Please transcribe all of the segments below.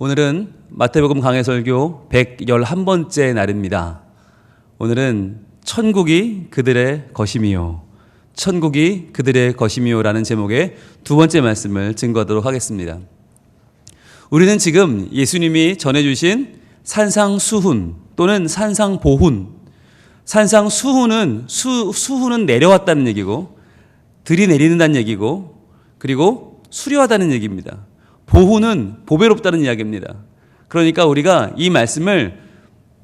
오늘은 마태복음 강해설교 111번째 날입니다. 오늘은 천국이 그들의 것임이요, 천국이 그들의 것임이요 라는 제목의 두 번째 말씀을 증거하도록 하겠습니다. 우리는 지금 예수님이 전해주신 산상수훈 또는 산상보훈, 산상수훈은 수훈은 내려왔다는 얘기고 들이내리는다는 얘기고, 그리고 수려하다는 얘기입니다. 보훈은 보배롭다는 이야기입니다. 그러니까 우리가 이 말씀을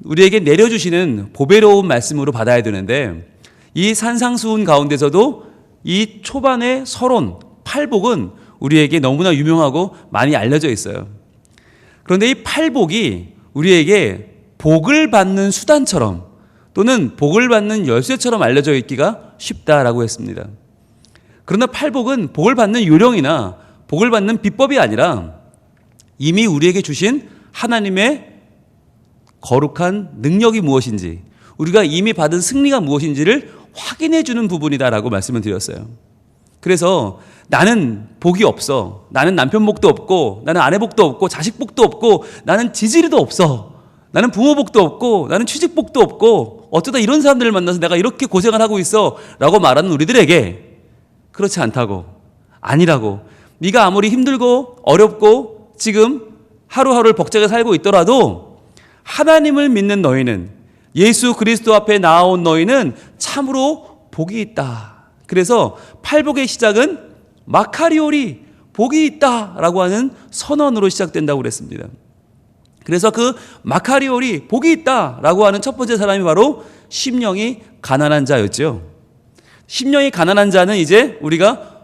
우리에게 내려주시는 보배로운 말씀으로 받아야 되는데, 이 산상수훈 가운데서도 이 초반의 서론, 팔복은 우리에게 너무나 유명하고 많이 알려져 있어요. 그런데 이 팔복이 우리에게 복을 받는 수단처럼 또는 복을 받는 열쇠처럼 알려져 있기가 쉽다라고 했습니다. 그러나 팔복은 복을 받는 요령이나 복을 받는 비법이 아니라 이미 우리에게 주신 하나님의 거룩한 능력이 무엇인지, 우리가 이미 받은 승리가 무엇인지를 확인해 주는 부분이다라고 말씀을 드렸어요. 그래서 나는 복이 없어, 나는 남편 복도 없고, 나는 아내 복도 없고, 자식 복도 없고, 나는 지지리도 없어, 나는 부모 복도 없고, 나는 취직 복도 없고, 어쩌다 이런 사람들을 만나서 내가 이렇게 고생을 하고 있어 라고 말하는 우리들에게 그렇지 않다고, 아니라고, 네가 아무리 힘들고 어렵고 지금 하루하루를 벅차게 살고 있더라도 하나님을 믿는 너희는, 예수 그리스도 앞에 나아온 너희는 참으로 복이 있다. 그래서 팔복의 시작은 마카리오리, 복이 있다라고 하는 선언으로 시작된다고 그랬습니다. 그래서 그 마카리오리, 복이 있다라고 하는 첫 번째 사람이 바로 심령이 가난한 자였죠. 심령이 가난한 자는 이제 우리가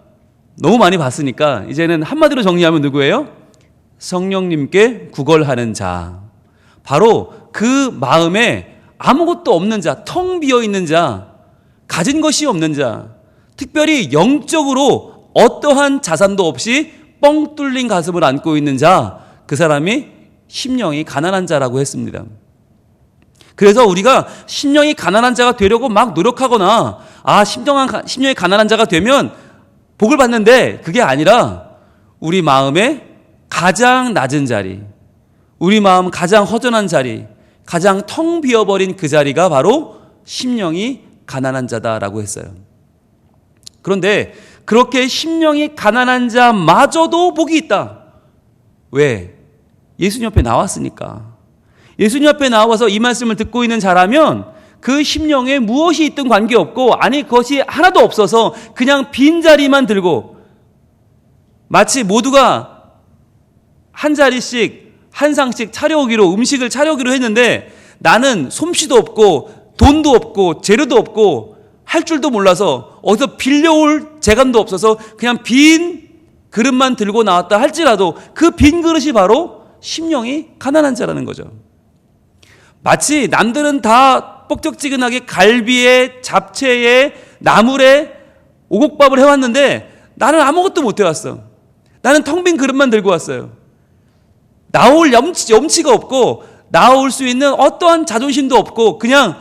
너무 많이 봤으니까 이제는 한마디로 정리하면 누구예요? 성령님께 구걸하는 자. 바로 그 마음에 아무것도 없는 자, 텅 비어 있는 자, 가진 것이 없는 자, 특별히 영적으로 어떠한 자산도 없이 뻥 뚫린 가슴을 안고 있는 자, 그 사람이 심령이 가난한 자라고 했습니다. 그래서 우리가 심령이 가난한 자가 되려고 막 노력하거나, 심령이 가난한 자가 되면 복을 받는데, 그게 아니라 우리 마음의 가장 낮은 자리, 우리 마음 가장 허전한 자리, 가장 텅 비어버린 그 자리가 바로 심령이 가난한 자다라고 했어요. 그런데 그렇게 심령이 가난한 자마저도 복이 있다. 왜? 예수님 앞에 나왔으니까. 예수님 앞에 나와서 이 말씀을 듣고 있는 자라면 그 심령에 무엇이 있든 관계없고, 아니 그것이 하나도 없어서 그냥 빈자리만 들고, 마치 모두가 한 자리씩 한 상씩 차려오기로, 음식을 차려오기로 했는데 나는 솜씨도 없고 돈도 없고 재료도 없고 할 줄도 몰라서 어디서 빌려올 재간도 없어서 그냥 빈 그릇만 들고 나왔다 할지라도 그 빈 그릇이 바로 심령이 가난한 자라는 거죠. 마치 남들은 다 뻑적지근하게 갈비에 잡채에 나물에 오곡밥을 해왔는데 나는 아무것도 못 해왔어. 나는 텅 빈 그릇만 들고 왔어요. 나올 염치가 없고 나올 수 있는 어떠한 자존심도 없고 그냥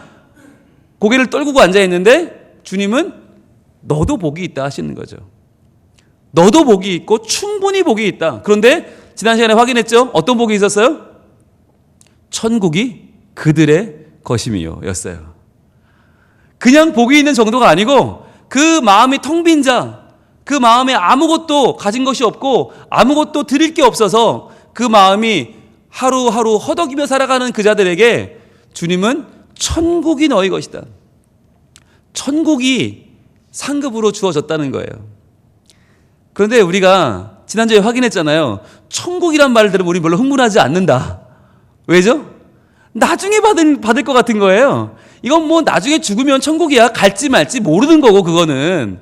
고개를 떨구고 앉아있는데, 주님은 너도 복이 있다 하시는 거죠. 너도 복이 있고 충분히 복이 있다. 그런데 지난 시간에 확인했죠? 어떤 복이 있었어요? 천국이 그들의 것임이요 였어요. 그냥 복이 있는 정도가 아니고 그 마음이 텅 빈 자, 그 마음에 아무것도 가진 것이 없고 아무것도 드릴 게 없어서 그 마음이 하루하루 허덕이며 살아가는 그 자들에게 주님은 천국이 너희 것이다, 천국이 상급으로 주어졌다는 거예요. 그런데 우리가 지난주에 확인했잖아요. 천국이란 말을 들으면 우리 별로 흥분하지 않는다. 왜죠? 나중에 받을 것 같은 거예요. 이건 뭐 나중에 죽으면 천국이야, 갈지 말지 모르는 거고, 그거는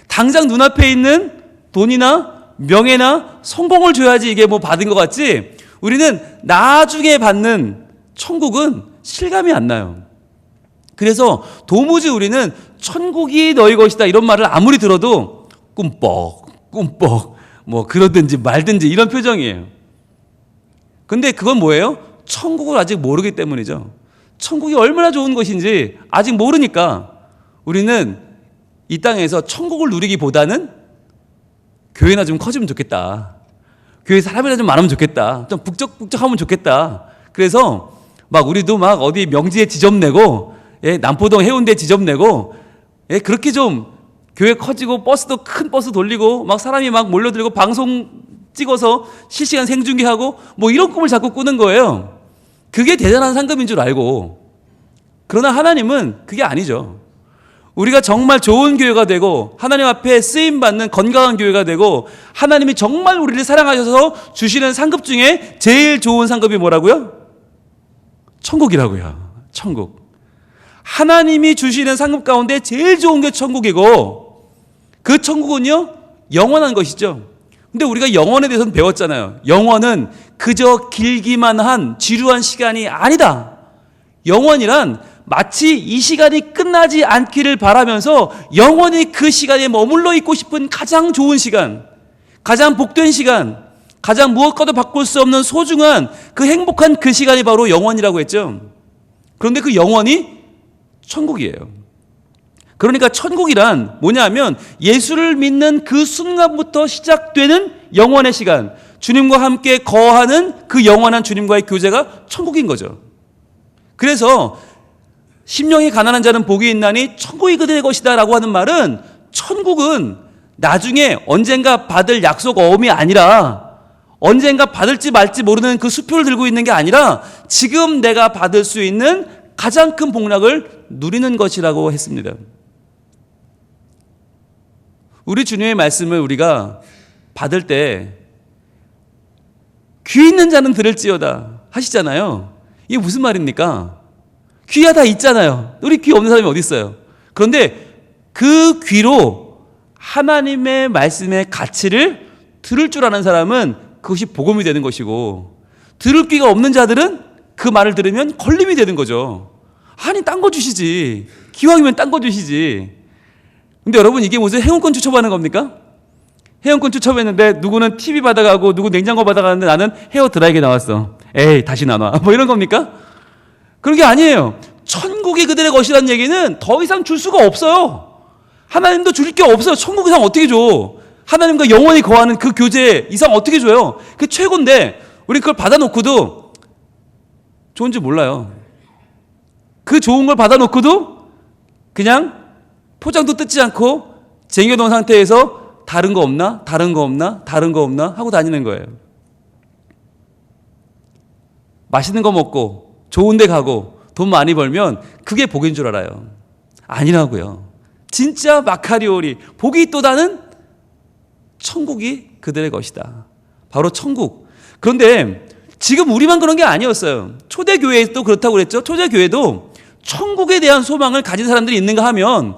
당장 눈앞에 있는 돈이나 명예나 성공을 줘야지 이게 뭐 받은 것 같지, 우리는 나중에 받는 천국은 실감이 안 나요. 그래서 도무지 우리는 천국이 너희 것이다 이런 말을 아무리 들어도 꿈뻑 뭐 그러든지 말든지 이런 표정이에요. 근데 그건 뭐예요? 천국을 아직 모르기 때문이죠. 천국이 얼마나 좋은 것인지 아직 모르니까 우리는 이 땅에서 천국을 누리기보다는 교회나 좀 커지면 좋겠다, 교회 사람이나 좀 많으면 좋겠다. 좀 북적북적하면 좋겠다. 그래서 막 우리도 막 어디 명지에 지점내고, 예, 남포동 해운대 지점내고, 예, 그렇게 좀 교회 커지고 버스도 큰 버스 돌리고 막 사람이 막 몰려들고 방송 찍어서 실시간 생중계하고 뭐 이런 꿈을 자꾸 꾸는 거예요. 그게 대단한 상급인 줄 알고. 그러나 하나님은 그게 아니죠. 우리가 정말 좋은 교회가 되고 하나님 앞에 쓰임받는 건강한 교회가 되고 하나님이 정말 우리를 사랑하셔서 주시는 상급 중에 제일 좋은 상급이 뭐라고요? 천국이라고요. 천국. 하나님이 주시는 상급 가운데 제일 좋은 게 천국이고 그 천국은요 영원한 것이죠. 근데 우리가 영원에 대해서는 배웠잖아요. 영원은 그저 길기만 한 지루한 시간이 아니다. 영원이란 마치 이 시간이 끝나지 않기를 바라면서 영원히 그 시간에 머물러 있고 싶은 가장 좋은 시간, 가장 복된 시간, 가장 무엇과도 바꿀 수 없는 소중한 그 행복한 그 시간이 바로 영원이라고 했죠. 그런데 그 영원이 천국이에요. 그러니까 천국이란 뭐냐면 예수를 믿는 그 순간부터 시작되는 영원의 시간, 주님과 함께 거하는 그 영원한 주님과의 교제가 천국인 거죠. 그래서 심령이 가난한 자는 복이 있나니 천국이 그들의 것이다 라고 하는 말은 천국은 나중에 언젠가 받을 약속 어음이 아니라 언젠가 받을지 말지 모르는 그 수표를 들고 있는 게 아니라 지금 내가 받을 수 있는 가장 큰 복락을 누리는 것이라고 했습니다. 우리 주님의 말씀을 우리가 받을 때 귀 있는 자는 들을지어다 하시잖아요. 이게 무슨 말입니까? 귀가 다 있잖아요. 우리 귀 없는 사람이 어디 있어요? 그런데 그 귀로 하나님의 말씀의 가치를 들을 줄 아는 사람은 그것이 복음이 되는 것이고 들을 귀가 없는 자들은 그 말을 들으면 걸림이 되는 거죠. 아니 딴 거 주시지. 기왕이면 딴 거 주시지. 근데 여러분 이게 무슨 행운권 추첨하는 겁니까? 행운권 추첨했는데 누구는 TV 받아가고 누구 냉장고 받아가는데 나는 헤어 드라이기 나왔어. 에이 다시 나눠. 뭐 이런 겁니까? 그런 게 아니에요. 천국이 그들의 것이라는 얘기는 더 이상 줄 수가 없어요. 하나님도 줄 게 없어요. 천국 이상 어떻게 줘? 하나님과 영원히 거하는 그 교제 이상 어떻게 줘요? 그게 최고인데 우리 그걸 받아놓고도 좋은 줄 몰라요. 그 좋은 걸 받아놓고도 그냥 포장도 뜯지 않고 쟁여놓은 상태에서 다른 거 없나? 다른 거 없나? 다른 거 없나? 하고 다니는 거예요. 맛있는 거 먹고 좋은 데 가고 돈 많이 벌면 그게 복인 줄 알아요. 아니라고요. 진짜 마카리오리 복이 또다는 천국이 그들의 것이다. 바로 천국. 그런데 지금 우리만 그런 게 아니었어요. 초대교회도 그렇다고 그랬죠. 초대교회도 천국에 대한 소망을 가진 사람들이 있는가 하면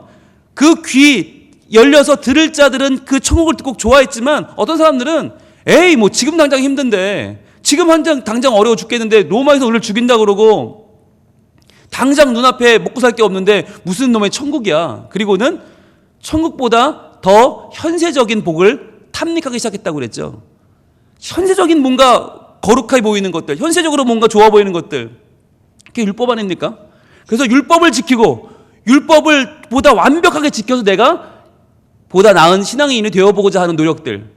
그 귀 열려서 들을 자들은 그 천국을 꼭 좋아했지만 어떤 사람들은 에이 뭐 지금 당장 힘든데 지금 당장 어려워 죽겠는데 로마에서 우리를 죽인다 그러고 당장 눈앞에 먹고 살 게 없는데 무슨 놈의 천국이야. 그리고는 천국보다 더 현세적인 복을 탐닉하기 시작했다고 그랬죠. 현세적인 뭔가 거룩해 보이는 것들, 현세적으로 뭔가 좋아 보이는 것들, 그게 율법 아닙니까? 그래서 율법을 지키고 율법을 보다 완벽하게 지켜서 내가 보다 나은 신앙인이 되어보고자 하는 노력들.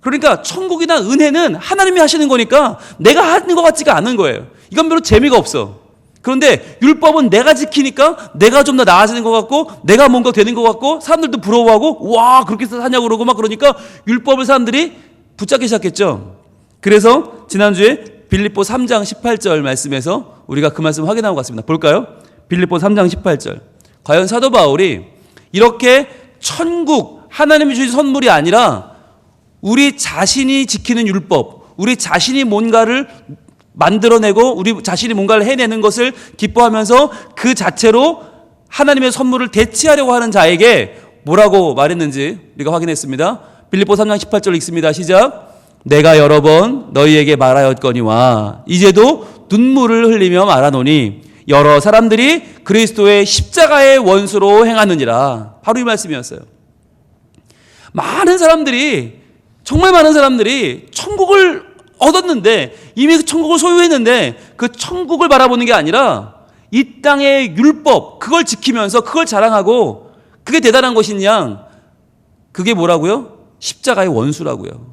그러니까 천국이나 은혜는 하나님이 하시는 거니까 내가 하는 것 같지가 않은 거예요. 이건 별로 재미가 없어. 그런데 율법은 내가 지키니까 내가 좀 더 나아지는 것 같고 내가 뭔가 되는 것 같고 사람들도 부러워하고 와 그렇게 사냐고 그러고 막 그러니까 율법을 사람들이 붙잡기 시작했죠. 그래서 지난주에 빌립보 3장 18절 말씀에서 우리가 그 말씀 확인하고 갔습니다. 볼까요? 빌립보 3장 18절. 과연 사도 바울이 이렇게 천국 하나님이 주신 선물이 아니라 우리 자신이 지키는 율법, 우리 자신이 뭔가를 만들어내고 우리 자신이 뭔가를 해내는 것을 기뻐하면서 그 자체로 하나님의 선물을 대체하려고 하는 자에게 뭐라고 말했는지 우리가 확인했습니다. 빌립보 3장 18절 읽습니다. 시작. 내가 여러 번 너희에게 말하였거니와 이제도 눈물을 흘리며 말하노니 여러 사람들이 그리스도의 십자가의 원수로 행하느니라. 바로 이 말씀이었어요. 많은 사람들이 정말 많은 사람들이 천국을 얻었는데 이미 그 천국을 소유했는데 그 천국을 바라보는 게 아니라 이 땅의 율법 그걸 지키면서 그걸 자랑하고 그게 대단한 것인 양 그게 뭐라고요? 십자가의 원수라고요.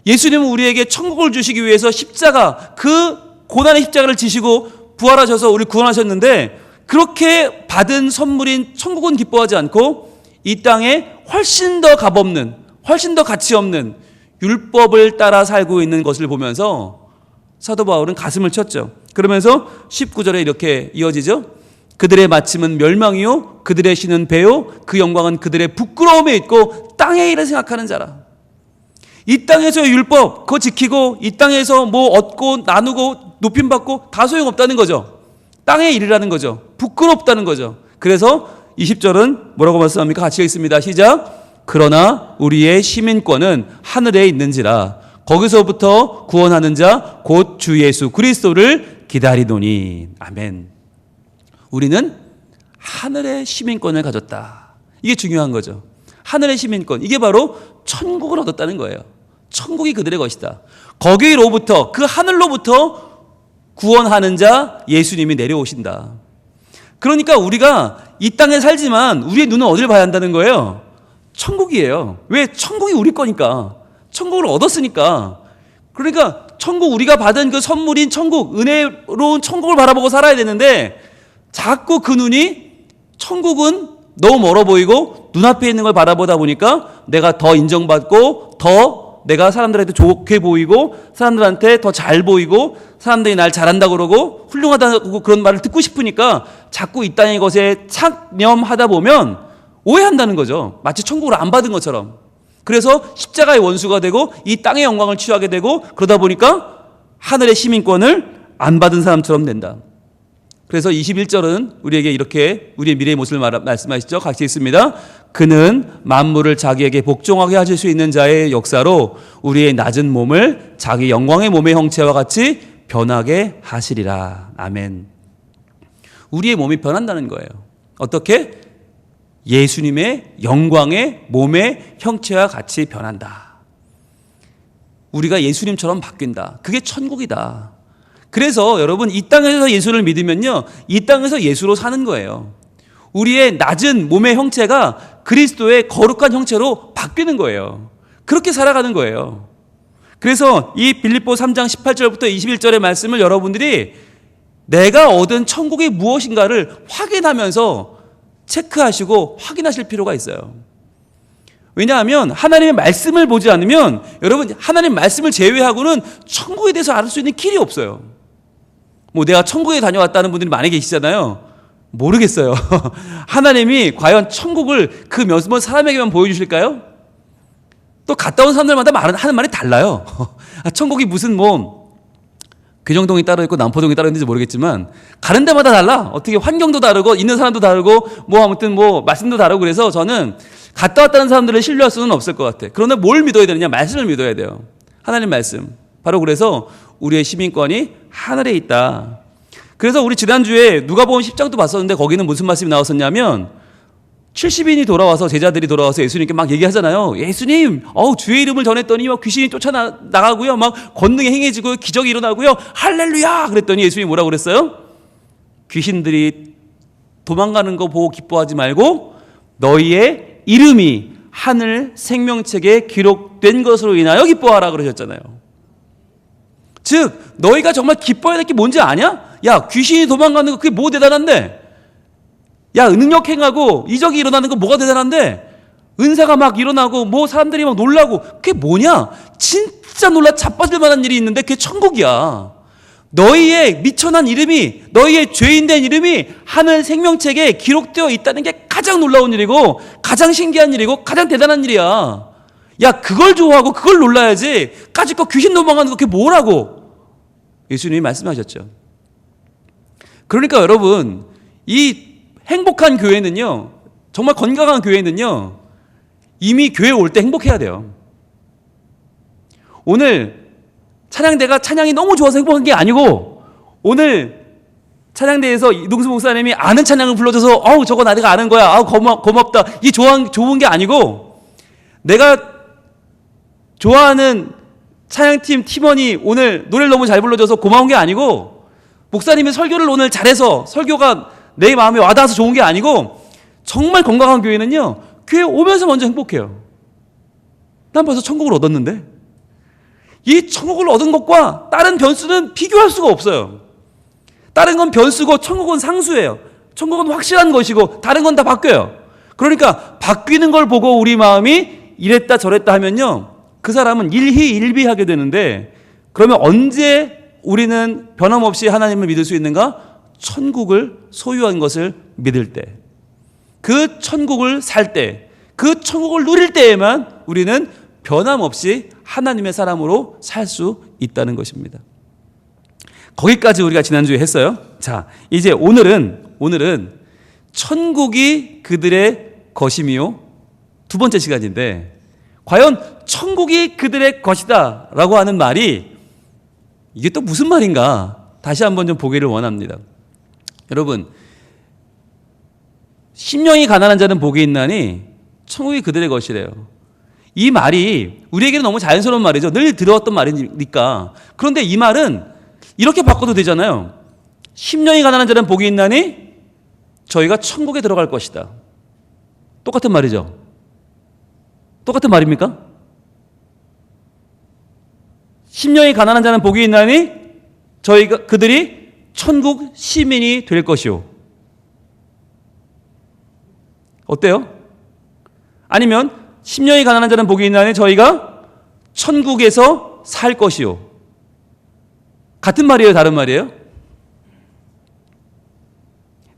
예수님은 우리에게 천국을 주시기 위해서 십자가, 그 고난의 십자가를 지시고 부활하셔서 우리를 구원하셨는데, 그렇게 받은 선물인 천국은 기뻐하지 않고 이 땅에 훨씬 더 값없는, 훨씬 더 가치 없는 율법을 따라 살고 있는 것을 보면서 사도 바울은 가슴을 쳤죠. 그러면서 19절에 이렇게 이어지죠. 그들의 마침은 멸망이요 그들의 신은 배요 그 영광은 그들의 부끄러움에 있고 땅의 일을 생각하는 자라. 이 땅에서의 율법 그거 지키고 이 땅에서 뭐 얻고 나누고 높임받고 다 소용없다는 거죠. 땅의 일이라는 거죠. 부끄럽다는 거죠. 그래서 20절은 뭐라고 말씀합니까? 같이 읽습니다. 시작. 그러나 우리의 시민권은 하늘에 있는지라 거기서부터 구원하는 자 곧 주 예수 그리스도를 기다리노니. 아멘. 우리는 하늘의 시민권을 가졌다. 이게 중요한 거죠. 하늘의 시민권. 이게 바로 천국을 얻었다는 거예요. 천국이 그들의 것이다. 거기로부터, 그 하늘로부터 구원하는 자 예수님이 내려오신다. 그러니까 우리가 이 땅에 살지만 우리의 눈은 어디를 봐야 한다는 거예요? 천국이에요. 왜? 천국이 우리 거니까. 천국을 얻었으니까. 그러니까 천국, 우리가 받은 그 선물인 천국, 은혜로운 천국을 바라보고 살아야 되는데 자꾸 그 눈이 천국은 너무 멀어 보이고 눈앞에 있는 걸 바라보다 보니까 내가 더 인정받고 더 내가 사람들한테 좋게 보이고 사람들한테 더 잘 보이고 사람들이 날 잘한다 그러고 훌륭하다고 그런 말을 듣고 싶으니까 자꾸 이 땅의 것에 착념하다 보면 오해한다는 거죠. 마치 천국을 안 받은 것처럼. 그래서 십자가의 원수가 되고 이 땅의 영광을 취하게 되고 그러다 보니까 하늘의 시민권을 안 받은 사람처럼 된다. 그래서 21절은 우리에게 이렇게 우리의 미래의 모습을 말씀하시죠. 같이 읽습니다. 그는 만물을 자기에게 복종하게 하실 수 있는 자의 역사로 우리의 낮은 몸을 자기 영광의 몸의 형체와 같이 변하게 하시리라. 아멘. 우리의 몸이 변한다는 거예요. 어떻게? 예수님의 영광의 몸의 형체와 같이 변한다. 우리가 예수님처럼 바뀐다. 그게 천국이다. 그래서 여러분 이 땅에서 예수를 믿으면요, 이 땅에서 예수로 사는 거예요. 우리의 낮은 몸의 형체가 그리스도의 거룩한 형체로 바뀌는 거예요. 그렇게 살아가는 거예요. 그래서 이 빌립보 3장 18절부터 21절의 말씀을 여러분들이 내가 얻은 천국이 무엇인가를 확인하면서 체크하시고 확인하실 필요가 있어요. 왜냐하면 하나님의 말씀을 보지 않으면 여러분 하나님 말씀을 제외하고는 천국에 대해서 알 수 있는 길이 없어요. 뭐 내가 천국에 다녀왔다는 분들이 많이 계시잖아요. 모르겠어요. 하나님이 과연 천국을 그 몇 번 사람에게만 보여주실까요? 또 갔다 온 사람들마다 하는 말이 달라요. 천국이 무슨 뭐 괴정동이 따로 있고 남포동이 따로 있는지 모르겠지만 가는 데마다 달라. 어떻게 환경도 다르고 있는 사람도 다르고 뭐 아무튼 뭐 말씀도 다르고 그래서 저는 갔다 왔다는 사람들을 신뢰할 수는 없을 것 같아. 그런데 뭘 믿어야 되느냐? 말씀을 믿어야 돼요. 하나님 말씀. 바로 그래서 우리의 시민권이 하늘에 있다. 그래서 우리 지난주에 누가복음 10장도 봤었는데 거기는 무슨 말씀이 나왔었냐면 70인이 돌아와서 제자들이 돌아와서 예수님께 막 얘기하잖아요. 예수님, 주의 이름을 전했더니 막 귀신이 쫓아나가고요. 막 권능이 행해지고 기적이 일어나고요. 할렐루야! 그랬더니 예수님이 뭐라고 그랬어요? 귀신들이 도망가는 거 보고 기뻐하지 말고 너희의 이름이 하늘 생명책에 기록된 것으로 인하여 기뻐하라 그러셨잖아요. 즉 너희가 정말 기뻐해야 될 게 뭔지 아냐? 야, 귀신이 도망가는 거 그게 뭐 대단한데? 야, 능력 행하고 이적이 일어나는 거 뭐가 대단한데? 은사가 막 일어나고 뭐 사람들이 막 놀라고 그게 뭐냐? 진짜 놀라 자빠질 만한 일이 있는데 그게 천국이야. 너희의 미천한 이름이, 너희의 죄인된 이름이 하늘 생명책에 기록되어 있다는 게 가장 놀라운 일이고 가장 신기한 일이고 가장 대단한 일이야. 야, 그걸 좋아하고 그걸 놀라야지 까짓 거 귀신 도망가는 거 그게 뭐라고 예수님이 말씀하셨죠. 그러니까 여러분 이 행복한 교회는요, 정말 건강한 교회는요, 이미 교회 올 때 행복해야 돼요. 오늘 찬양대가 찬양이 너무 좋아서 행복한 게 아니고 오늘 찬양대에서 이동수 목사님이 아는 찬양을 불러줘서 저거 내가 아는 거야. 고맙다. 이 좋은 게 아니고 내가 좋아하는 찬양팀 팀원이 오늘 노래를 너무 잘 불러줘서 고마운 게 아니고 목사님이 설교를 오늘 잘해서 설교가 내 마음에 와닿아서 좋은 게 아니고 정말 건강한 교회는요, 교회 오면서 먼저 행복해요. 난 벌써 천국을 얻었는데 이 천국을 얻은 것과 다른 변수는 비교할 수가 없어요. 다른 건 변수고 천국은 상수예요. 천국은 확실한 것이고 다른 건 다 바뀌어요. 그러니까 바뀌는 걸 보고 우리 마음이 이랬다 저랬다 하면요, 그 사람은 일희일비하게 되는데, 그러면 언제 우리는 변함없이 하나님을 믿을 수 있는가? 천국을 소유한 것을 믿을 때, 그 천국을 살 때, 그 천국을 누릴 때에만 우리는 변함없이 하나님의 사람으로 살 수 있다는 것입니다. 거기까지 우리가 지난주에 했어요. 자, 이제 오늘은 천국이 그들의 것이미요, 두 번째 시간인데, 과연 천국이 그들의 것이다 라고 하는 말이 이게 또 무슨 말인가 다시 한번 좀 보기를 원합니다. 여러분, 심령이 가난한 자는 복이 있나니 천국이 그들의 것이래요. 이 말이 우리에게는 너무 자연스러운 말이죠. 늘 들어왔던 말이니까. 그런데 이 말은 이렇게 바꿔도 되잖아요. 심령이 가난한 자는 복이 있나니 저희가 천국에 들어갈 것이다. 똑같은 말이죠. 똑같은 말입니까? 심령이 가난한 자는 복이 있나니 그들이 천국 시민이 될 것이요. 어때요? 아니면 심령이 가난한 자는 복이 있나니 저희가 천국에서 살 것이요. 같은 말이에요, 다른 말이에요?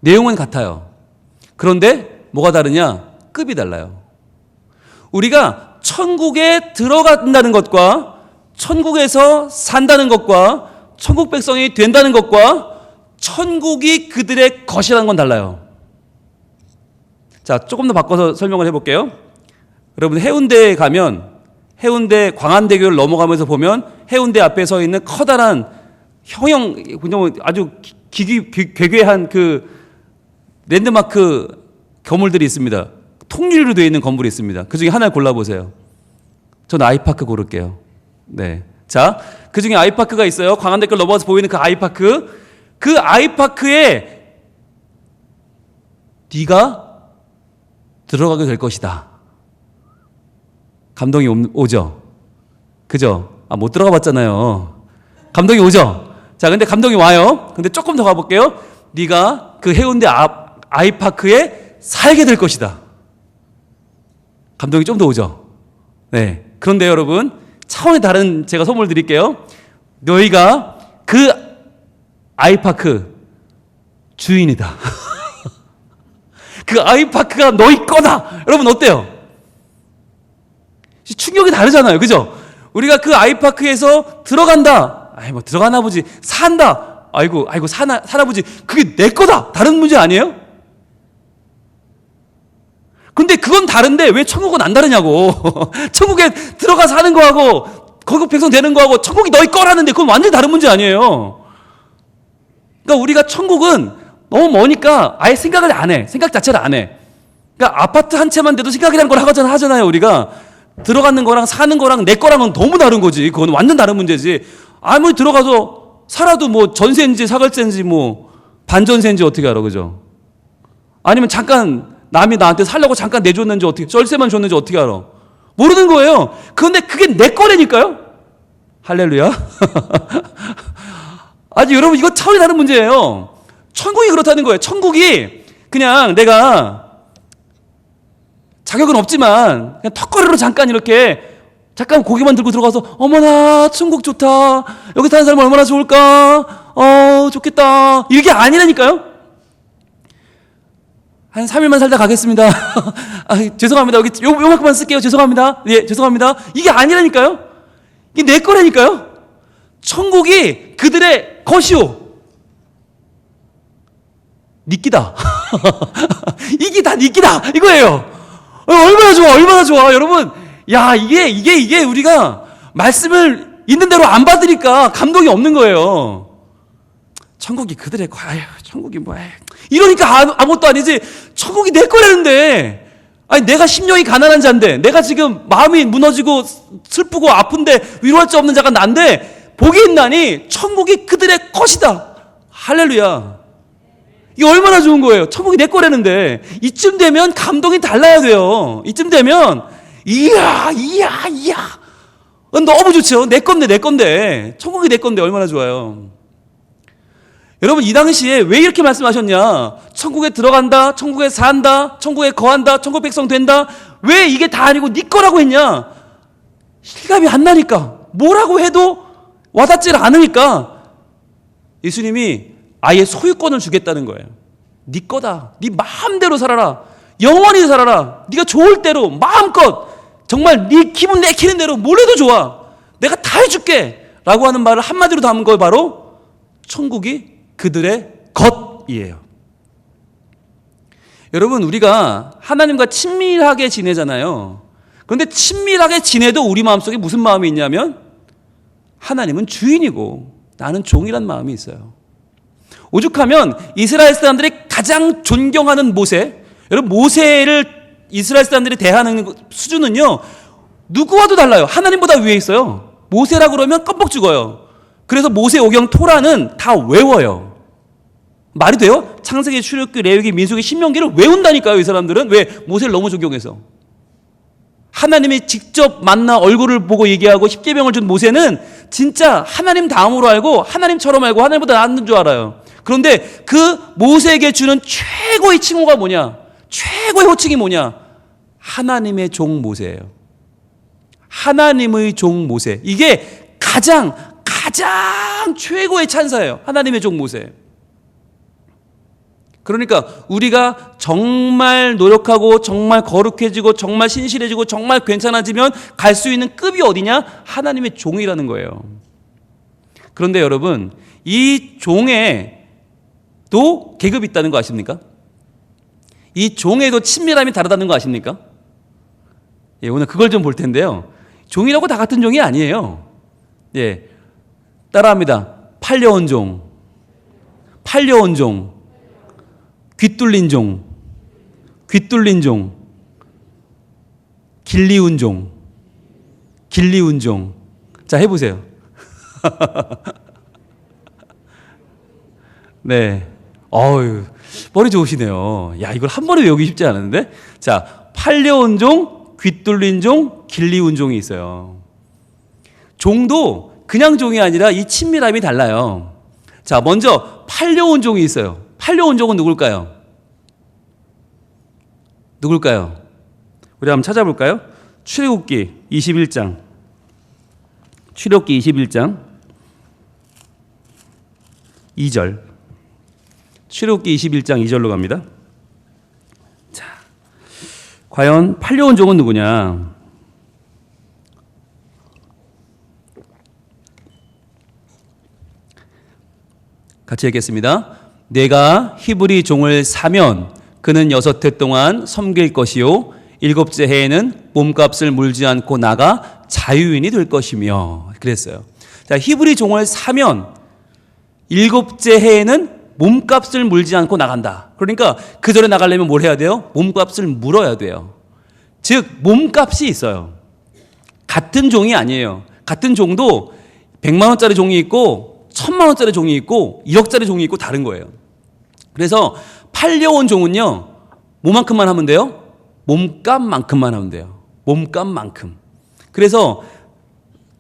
내용은 같아요. 그런데 뭐가 다르냐? 급이 달라요. 우리가 천국에 들어간다는 것과 천국에서 산다는 것과 천국 백성이 된다는 것과 천국이 그들의 것이라는 건 달라요. 자, 조금 더 바꿔서 설명을 해볼게요. 여러분, 해운대에 가면 해운대 광안대교를 넘어가면서 보면 해운대 앞에 서 있는 커다란 형형, 아주 괴괴한 그 랜드마크 건물들이 있습니다. 통유리로 되어 있는 건물이 있습니다. 그 중에 하나를 골라보세요. 저는 아이파크 고를게요. 네. 자, 그 중에 아이파크가 있어요. 광안대교를 넘어가서 보이는 그 아이파크. 그 아이파크에 네가 들어가게 될 것이다. 감동이 오죠? 그죠? 못 들어가 봤잖아요. 감동이 오죠? 자, 근데 감동이 와요. 근데 조금 더 가볼게요. 네가 그 해운대 앞 아이파크에 살게 될 것이다. 감동이 좀 더 오죠? 네. 그런데 여러분, 차원이 다른 제가 선물 드릴게요. 너희가 그 아이파크 주인이다. 그 아이파크가 너희 거다. 여러분 어때요? 충격이 다르잖아요. 그죠? 우리가 그 아이파크에서 들어간다. 뭐 들어가나 보지. 산다. 아이고 사나 보지. 그게 내 거다. 다른 문제 아니에요? 근데 그건 다른데 왜 천국은 안 다르냐고. 천국에 들어가 사는 거하고 거기 백성 되는 거하고 천국이 너희 거라는데 그건 완전히 다른 문제 아니에요. 그러니까 우리가 천국은 너무 머니까 아예 생각을 안 해. 생각 자체를 안 해. 그러니까 아파트 한 채만 돼도 생각이란 걸 하잖아요. 우리가 들어가는 거랑 사는 거랑 내 거랑은 너무 다른 거지. 그건 완전 다른 문제지. 아무리 들어가서 살아도 뭐 전세인지 사갈세인지 뭐 반전세인지 어떻게 알아, 그죠? 아니면 잠깐 남이 나한테 살려고 잠깐 내줬는지 어떻게, 썰세만 줬는지 어떻게 알아? 모르는 거예요. 그런데 그게 내 거라니까요? 할렐루야. 아니, 여러분, 이거 차원이 다른 문제예요. 천국이 그렇다는 거예요. 천국이 그냥 내가 자격은 없지만 그냥 턱걸이로 잠깐 이렇게 잠깐 고개만 들고 들어가서 어머나 천국 좋다. 여기 사는 사람 얼마나 좋을까. 좋겠다. 이게 아니라니까요. 한 3일만 살다 가겠습니다. 죄송합니다. 여기 요만큼만 쓸게요. 죄송합니다. 예, 죄송합니다. 이게 아니라니까요. 이게 내 거라니까요. 천국이 그들의 것이요. 니끼다. 이게 다 니끼다. 이거예요. 얼마나 좋아, 얼마나 좋아. 여러분, 야, 이게 우리가 말씀을 있는 대로 안 받으니까 감동이 없는 거예요. 천국이 그들의 거, 천국이 뭐야. 이러니까 아무것도 아니지. 천국이 내 거라는데. 아니, 내가 심령이 가난한 자인데, 내가 지금 마음이 무너지고 슬프고 아픈데 위로할 수 없는 자가 난데, 복이 있나니 천국이 그들의 것이다. 할렐루야. 이게 얼마나 좋은 거예요. 천국이 내 거라는데. 이쯤 되면 감동이 달라야 돼요. 이쯤 되면 이야. 너무 좋죠. 내 건데, 내 건데. 천국이 내 건데 얼마나 좋아요. 여러분, 이 당시에 왜 이렇게 말씀하셨냐? 천국에 들어간다, 천국에 산다, 천국에 거한다, 천국 백성 된다. 왜 이게 다 아니고 네 거라고 했냐? 실감이 안 나니까, 뭐라고 해도 와닿지 않으니까 예수님이 아예 소유권을 주겠다는 거예요. 네 거다. 네 마음대로 살아라. 영원히 살아라. 네가 좋을 대로 마음껏 정말 네 기분 내키는 대로 뭘 해도 좋아. 내가 다 해줄게. 라고 하는 말을 한마디로 담은 걸 바로 천국이 그들의 것이에요. 여러분, 우리가 하나님과 친밀하게 지내잖아요. 그런데 친밀하게 지내도 우리 마음속에 무슨 마음이 있냐면 하나님은 주인이고 나는 종이란 마음이 있어요. 오죽하면 이스라엘 사람들이 가장 존경하는 모세, 여러분, 모세를 이스라엘 사람들이 대하는 수준은요 누구와도 달라요. 하나님보다 위에 있어요. 모세라 그러면 껌뻑 죽어요. 그래서 모세오경 토라는 다 외워요. 말이 돼요? 창세기, 출애굽기, 레위기, 민수기, 신명기를 외운다니까요. 이 사람들은. 왜? 모세를 너무 존경해서. 하나님이 직접 만나 얼굴을 보고 얘기하고 십계명을 준 모세는 진짜 하나님 다음으로 알고 하나님처럼 알고 하나님보다 낫는 줄 알아요. 그런데 그 모세에게 주는 최고의 칭호가 뭐냐? 최고의 호칭이 뭐냐? 하나님의 종 모세예요. 하나님의 종 모세. 이게 가장 최고의 찬사예요. 하나님의 종 모세. 그러니까 우리가 정말 노력하고 정말 거룩해지고 정말 신실해지고 정말 괜찮아지면 갈 수 있는 급이 어디냐? 하나님의 종이라는 거예요. 그런데 여러분, 이 종에도 계급이 있다는 거 아십니까? 이 종에도 친밀함이 다르다는 거 아십니까? 예, 오늘 그걸 좀 볼 텐데요. 종이라고 다 같은 종이 아니에요. 예, 따라합니다. 팔려온 종, 팔려온 종, 귀뚫린 종, 귀뚫린 종, 길리운 종, 길리운 종. 자, 해보세요. 네. 어휴, 머리 좋으시네요. 야, 이걸 한 번에 외우기 쉽지 않은데? 자, 팔려온 종, 귀뚫린 종, 길리운 종이 있어요. 종도 그냥 종이 아니라 이 친밀함이 달라요. 자, 먼저 팔려온 종이 있어요. 팔려온 종은 누굴까요? 누굴까요? 우리 한번 찾아볼까요? 출애굽기 21장. 출애굽기 21장 2절. 출애굽기 21장 2절로 갑니다. 자, 과연 팔려온 종은 누구냐? 같이 읽겠습니다. 내가 히브리 종을 사면 그는 6해 동안 섬길 것이요 7째 해에는 몸값을 물지 않고 나가 자유인이 될 것이며 그랬어요. 자, 히브리 종을 사면 7째 해에는 몸값을 물지 않고 나간다. 그러니까 그 전에 나가려면 뭘 해야 돼요? 몸값을 물어야 돼요. 즉 몸값이 있어요. 같은 종이 아니에요. 같은 종도 100만 원짜리 종이 있고 1000만 원짜리 종이 있고 1억짜리 종이 있고 다른 거예요. 그래서 팔려온 종은요, 뭐만큼만 하면 돼요? 몸값만큼만 하면 돼요. 몸값만큼. 그래서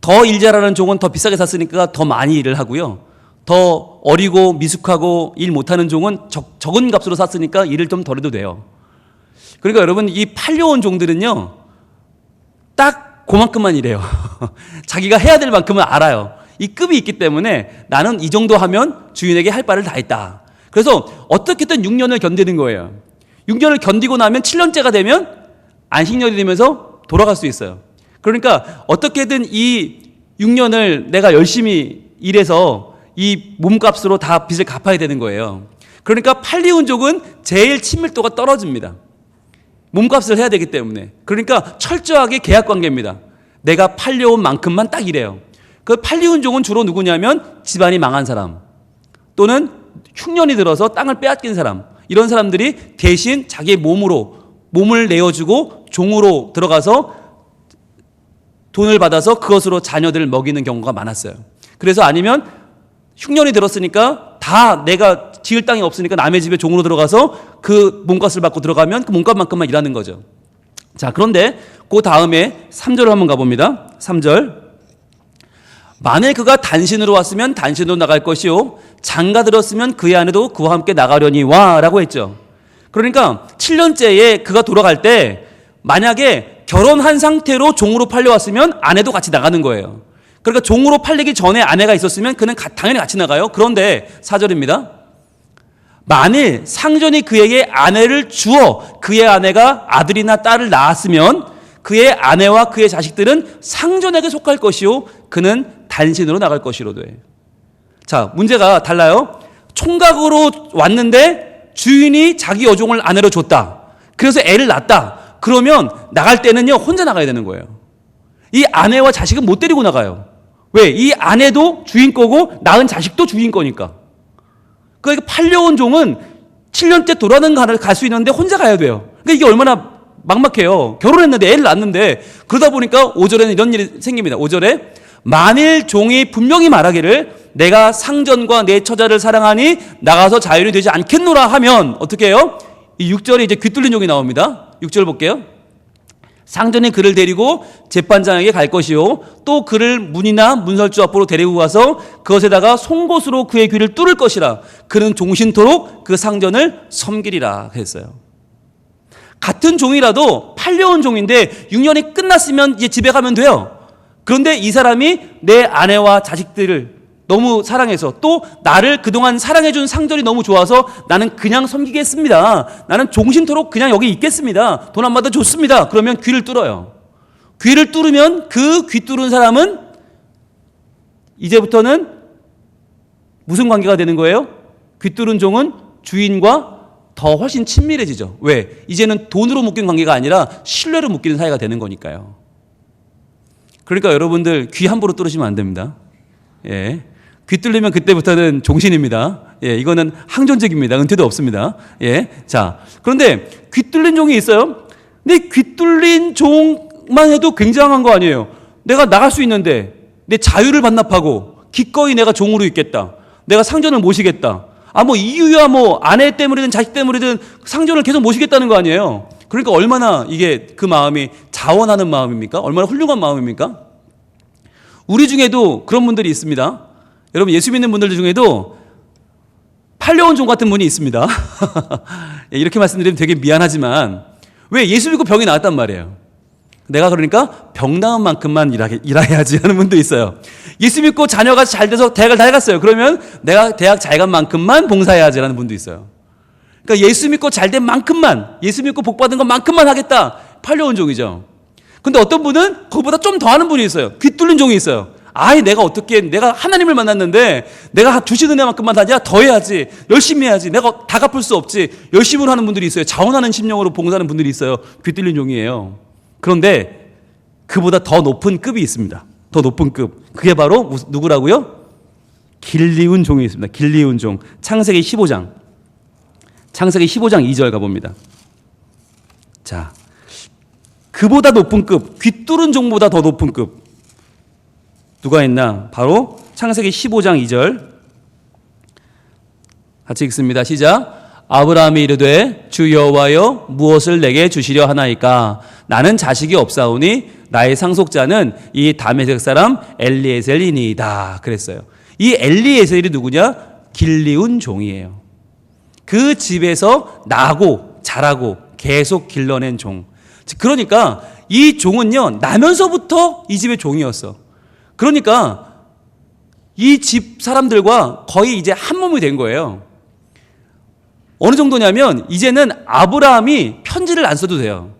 더 일 잘하는 종은 더 비싸게 샀으니까 더 많이 일을 하고요. 더 어리고 미숙하고 일 못하는 종은 적은 값으로 샀으니까 일을 좀 덜 해도 돼요. 그러니까 여러분, 이 팔려온 종들은요, 딱 그만큼만 일해요. 자기가 해야 될 만큼은 알아요. 이 급이 있기 때문에 나는 이 정도 하면 주인에게 할 바를 다 했다. 그래서 어떻게든 6년을 견디는 거예요. 6년을 견디고 나면 7년째가 되면 안식년이 되면서 돌아갈 수 있어요. 그러니까 어떻게든 이 6년을 내가 열심히 일해서 이 몸값으로 다 빚을 갚아야 되는 거예요. 그러니까 팔려온 종은 제일 친밀도가 떨어집니다. 몸값을 해야 되기 때문에. 그러니까 철저하게 계약 관계입니다. 내가 팔려온 만큼만 딱 일해요. 그 팔려온 종은 주로 누구냐면 집안이 망한 사람 또는 흉년이 들어서 땅을 빼앗긴 사람, 이런 사람들이 대신 자기의 몸을 내어주고 종으로 들어가서 돈을 받아서 그것으로 자녀들을 먹이는 경우가 많았어요. 그래서 아니면 흉년이 들었으니까 다 내가 지을 땅이 없으니까 남의 집에 종으로 들어가서 그 몸값을 받고 들어가면 그 몸값만큼만 일하는 거죠. 자, 그런데 그 다음에 3절을 한번 가봅니다. 3절. 만일 그가 단신으로 왔으면 단신으로 나갈 것이요 장가 들었으면 그의 아내도 그와 함께 나가려니와 라고 했죠. 그러니까 7년째에 그가 돌아갈 때 만약에 결혼한 상태로 종으로 팔려왔으면 아내도 같이 나가는 거예요. 그러니까 종으로 팔리기 전에 아내가 있었으면 그는 당연히 같이 나가요. 그런데 4절입니다. 만일 상전이 그에게 아내를 주어 그의 아내가 아들이나 딸을 낳았으면 그의 아내와 그의 자식들은 상전에게 속할 것이요 그는 단신으로 나갈 것이로되. 자, 문제가 달라요. 총각으로 왔는데 주인이 자기 여종을 아내로 줬다. 그래서 애를 낳았다. 그러면 나갈 때는요 혼자 나가야 되는 거예요. 이 아내와 자식은 못 데리고 나가요. 왜? 이 아내도 주인 거고 낳은 자식도 주인 거니까. 그러니까 팔려온 종은 7년째 돌아는 갈 수 있는데 혼자 가야 돼요. 그러니까 이게 얼마나 막막해요. 결혼했는데 애를 낳았는데. 그러다 보니까 5절에는 이런 일이 생깁니다. 5절에 만일 종이 분명히 말하기를 내가 상전과 내 처자를 사랑하니 나가서 자유리 되지 않겠노라 하면 어떻게 해요? 이 6절에 이제 귀 뚫린 종이 나옵니다. 6절 볼게요. 상전이 그를 데리고 재판장에게 갈 것이요 또 그를 문이나 문설주 앞으로 데리고 가서 그것에다가 송곳으로 그의 귀를 뚫을 것이라. 그는 종신토록 그 상전을 섬기리라 했어요. 같은 종이라도 팔려온 종인데 6년이 끝났으면 이제 집에 가면 돼요. 그런데 이 사람이 내 아내와 자식들을 너무 사랑해서 또 나를 그동안 사랑해준 상전이 너무 좋아서 나는 그냥 섬기겠습니다. 나는 종신토록 그냥 여기 있겠습니다. 돈 안 받아 좋습니다. 그러면 귀를 뚫어요. 귀를 뚫으면 그 귀 뚫은 사람은 이제부터는 무슨 관계가 되는 거예요? 귀 뚫은 종은 주인과 더 훨씬 친밀해지죠. 왜? 이제는 돈으로 묶인 관계가 아니라 신뢰로 묶이는 사이가 되는 거니까요. 그러니까 여러분들 귀 함부로 뚫으시면 안 됩니다. 예. 귀 뚫리면 그때부터는 종신입니다. 예, 이거는 항존직입니다. 은퇴도 없습니다. 예. 자, 그런데 귀 뚫린 종이 있어요. 근데 귀 뚫린 종만 해도 굉장한 거 아니에요. 내가 나갈 수 있는데 내 자유를 반납하고 기꺼이 내가 종으로 있겠다. 내가 상전을 모시겠다. 뭐 이유야 아내 때문이든 자식 때문이든 상전을 계속 모시겠다는 거 아니에요. 그러니까 얼마나 이게 그 마음이 자원하는 마음입니까? 얼마나 훌륭한 마음입니까? 우리 중에도 그런 분들이 있습니다. 여러분 예수 믿는 분들 중에도 팔려온 종 같은 분이 있습니다. 이렇게 말씀드리면 되게 미안하지만 왜? 예수 믿고 병이 나았단 말이에요. 내가 그러니까 병 나은 만큼만 일해야지 하는 분도 있어요. 예수 믿고 자녀가 잘 돼서 대학을 다 갔어요. 그러면 내가 대학 잘 간 만큼만 봉사해야지 하는 분도 있어요. 그러니까 예수 믿고 잘 된 만큼만, 예수 믿고 복 받은 것만큼만 하겠다. 팔려온 종이죠. 근데 어떤 분은 그거보다 좀 더 하는 분이 있어요. 귀 뚫린 종이 있어요. 내가 하나님을 만났는데 내가 주시는 은혜만큼만 하냐? 더 해야지. 열심히 해야지. 내가 다 갚을 수 없지. 열심으로 하는 분들이 있어요. 자원하는 심령으로 봉사하는 분들이 있어요. 귀 뚫린 종이에요. 그런데 그보다 더 높은 급이 있습니다. 더 높은 급. 그게 바로 누구라고요? 길리운 종이 있습니다. 길리운 종. 창세기 15장. 창세기 15장 2절 가봅니다. 자, 그보다 높은 급, 귀 뚫은 종보다 더 높은 급. 누가 있나? 바로 창세기 15장 2절. 같이 읽습니다. 시작. 아브라함이 이르되 주 여호와여 무엇을 내게 주시려 하나이까? 나는 자식이 없사오니 나의 상속자는 이 다메섹 사람 엘리에셀이니이다. 그랬어요. 이 엘리에셀이 누구냐? 길리운 종이에요. 그 집에서 나고 자라고 계속 길러낸 종. 그러니까 이 종은요 나면서부터 이 집의 종이었어. 그러니까 이 집 사람들과 거의 이제 한 몸이 된 거예요. 어느 정도냐면 이제는 아브라함이 편지를 안 써도 돼요.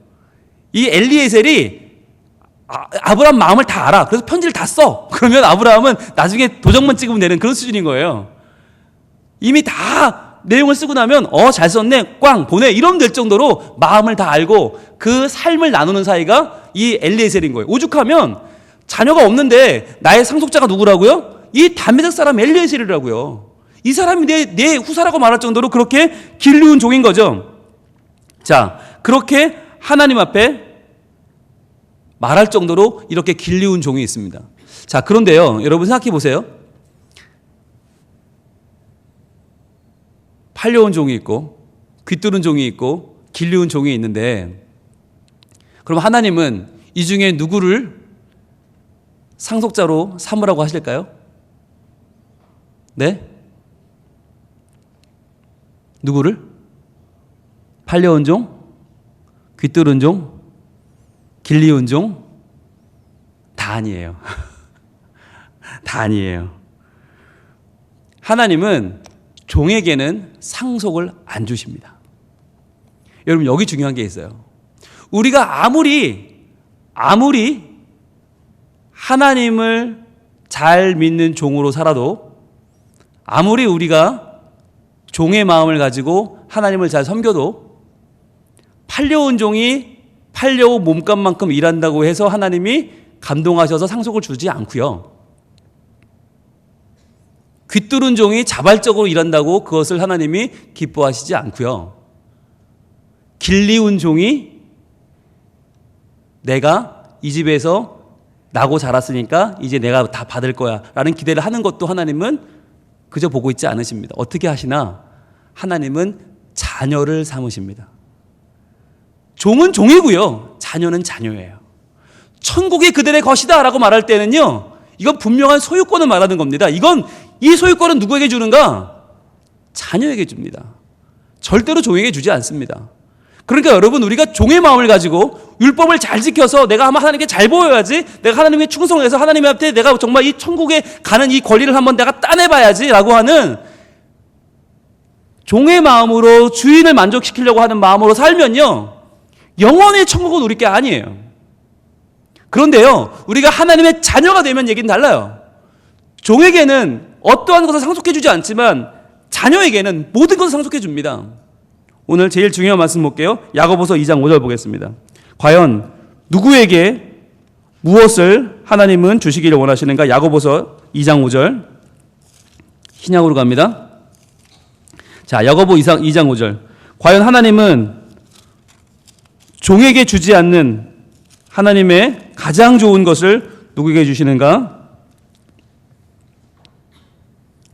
이 엘리에셀이 아브라함 마음을 다 알아. 그래서 편지를 다 써. 그러면 아브라함은 나중에 도장만 찍으면 되는 그런 수준인 거예요. 이미 다 내용을 쓰고 나면 잘 썼네 꽝 보내 이러면 될 정도로 마음을 다 알고 그 삶을 나누는 사이가 이 엘리에셀인 거예요. 오죽하면 자녀가 없는데 나의 상속자가 누구라고요? 이 다메섹 사람 엘리에셀이라고요. 이 사람이 내 후사라고 말할 정도로 그렇게 길리운 종인 거죠. 자, 그렇게 하나님 앞에 말할 정도로 이렇게 길리운 종이 있습니다. 자, 그런데요 여러분 생각해 보세요. 팔려온 종이 있고 귀뚫은 종이 있고 길리운 종이 있는데 그럼 하나님은 이 중에 누구를 상속자로 삼으라고 하실까요? 네? 누구를? 팔려온 종? 귀뚫은 종? 길리온 종? 다 아니에요. 다 아니에요. 하나님은 종에게는 상속을 안 주십니다. 여러분, 여기 중요한 게 있어요. 우리가 아무리 하나님을 잘 믿는 종으로 살아도, 아무리 우리가 종의 마음을 가지고 하나님을 잘 섬겨도, 팔려온 종이 팔려온 몸값만큼 일한다고 해서 하나님이 감동하셔서 상속을 주지 않고요. 귀뚫은 종이 자발적으로 일한다고 그것을 하나님이 기뻐하시지 않고요. 길리운 종이 내가 이 집에서 나고 자랐으니까 이제 내가 다 받을 거야 라는 기대를 하는 것도 하나님은 그저 보고 있지 않으십니다. 어떻게 하시나? 하나님은 자녀를 삼으십니다. 종은 종이고요, 자녀는 자녀예요. 천국이 그들의 것이다 라고 말할 때는요, 이건 분명한 소유권을 말하는 겁니다. 이 소유권은 누구에게 주는가? 자녀에게 줍니다. 절대로 종에게 주지 않습니다. 그러니까 여러분, 우리가 종의 마음을 가지고 율법을 잘 지켜서 내가 아마 하나님께 잘 보여야지, 내가 하나님께 충성해서 하나님 앞에 내가 정말 이 천국에 가는 이 권리를 한번 내가 따내봐야지 라고 하는 종의 마음으로, 주인을 만족시키려고 하는 마음으로 살면요, 영원히 천국을 누릴 게 아니에요. 그런데요, 우리가 하나님의 자녀가 되면 얘기는 달라요. 종에게는 어떠한 것을 상속해 주지 않지만 자녀에게는 모든 것을 상속해 줍니다. 오늘 제일 중요한 말씀 볼게요. 야고보서 2장 5절 보겠습니다. 과연 누구에게 무엇을 하나님은 주시기를 원하시는가? 야고보서 2장 5절. 신약으로 갑니다. 자, 야고보 2장 5절. 과연 하나님은 종에게 주지 않는 하나님의 가장 좋은 것을 누구에게 주시는가?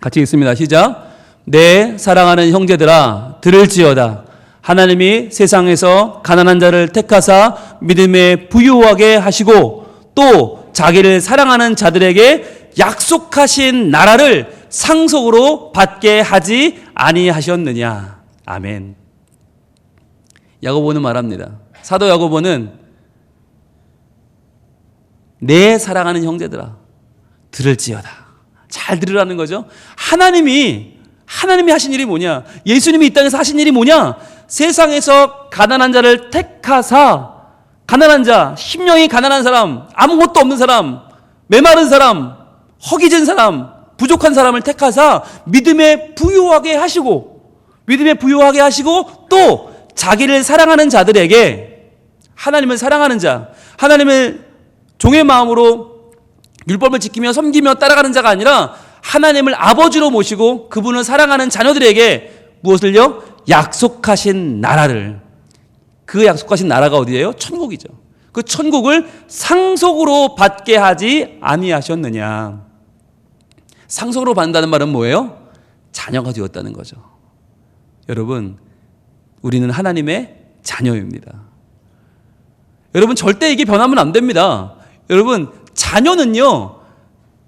같이 읽습니다. 시작. 내 사랑하는 형제들아, 들을지어다. 하나님이 세상에서 가난한 자를 택하사 믿음에 부유하게 하시고 또 자기를 사랑하는 자들에게 약속하신 나라를 상속으로 받게 하지 아니하셨느냐. 아멘. 야고보는 말합니다. 사도 야고보는 내 사랑하는 형제들아, 들을지어다. 잘 들으라는 거죠. 하나님이 하신 일이 뭐냐? 예수님이 이 땅에서 하신 일이 뭐냐? 세상에서 가난한 자를 택하사, 가난한 자, 심령이 가난한 사람, 아무것도 없는 사람, 메마른 사람, 허기진 사람, 부족한 사람을 택하사 믿음에 부유하게 하시고 또 자기를 사랑하는 자들에게, 하나님을 사랑하는 자, 하나님을 종의 마음으로 율법을 지키며 섬기며 따라가는 자가 아니라 하나님을 아버지로 모시고 그분을 사랑하는 자녀들에게 무엇을요? 약속하신 나라를. 그 약속하신 나라가 어디예요? 천국이죠. 그 천국을 상속으로 받게 하지 아니하셨느냐. 상속으로 받는다는 말은 뭐예요? 자녀가 되었다는 거죠. 여러분, 우리는 하나님의 자녀입니다. 여러분, 절대 이게 변하면 안 됩니다. 여러분, 자녀는요,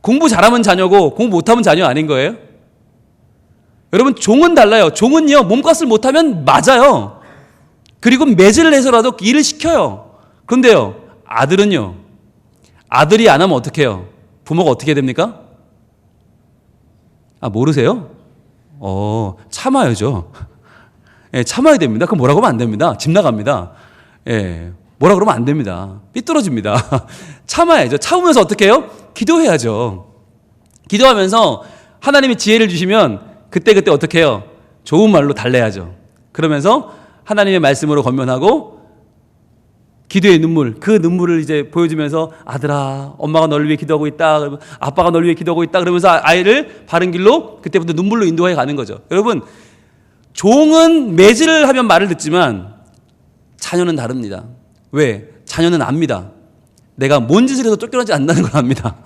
공부 잘하면 자녀고 공부 못하면 자녀 아닌 거예요? 여러분, 종은 달라요. 종은요, 몸값을 못하면 맞아요. 그리고 매질을 해서라도 일을 시켜요. 그런데요, 아들은요, 아들이 안 하면 어떻게 해요? 부모가 어떻게 됩니까? 아, 모르세요? 참아야죠. 예, 참아야 됩니다. 그럼 뭐라고 하면 안 됩니다. 집 나갑니다. 예, 뭐라 그러면 안 됩니다. 삐뚤어집니다. 참아야죠. 참으면서 어떻게 해요? 기도해야죠. 기도하면서 하나님이 지혜를 주시면 그때그때 어떻게 해요? 좋은 말로 달래야죠. 그러면서 하나님의 말씀으로 권면하고 기도의 눈물, 그 눈물을 이제 보여주면서 아들아, 엄마가 너를 위해 기도하고 있다. 아빠가 너를 위해 기도하고 있다. 그러면서 아이를 바른 길로 그때부터 눈물로 인도해 가는 거죠. 여러분, 종은 매질을 하면 말을 듣지만 자녀는 다릅니다. 왜? 자녀는 압니다. 내가 뭔 짓을 해도 쫓겨나지 않는다는 걸 압니다.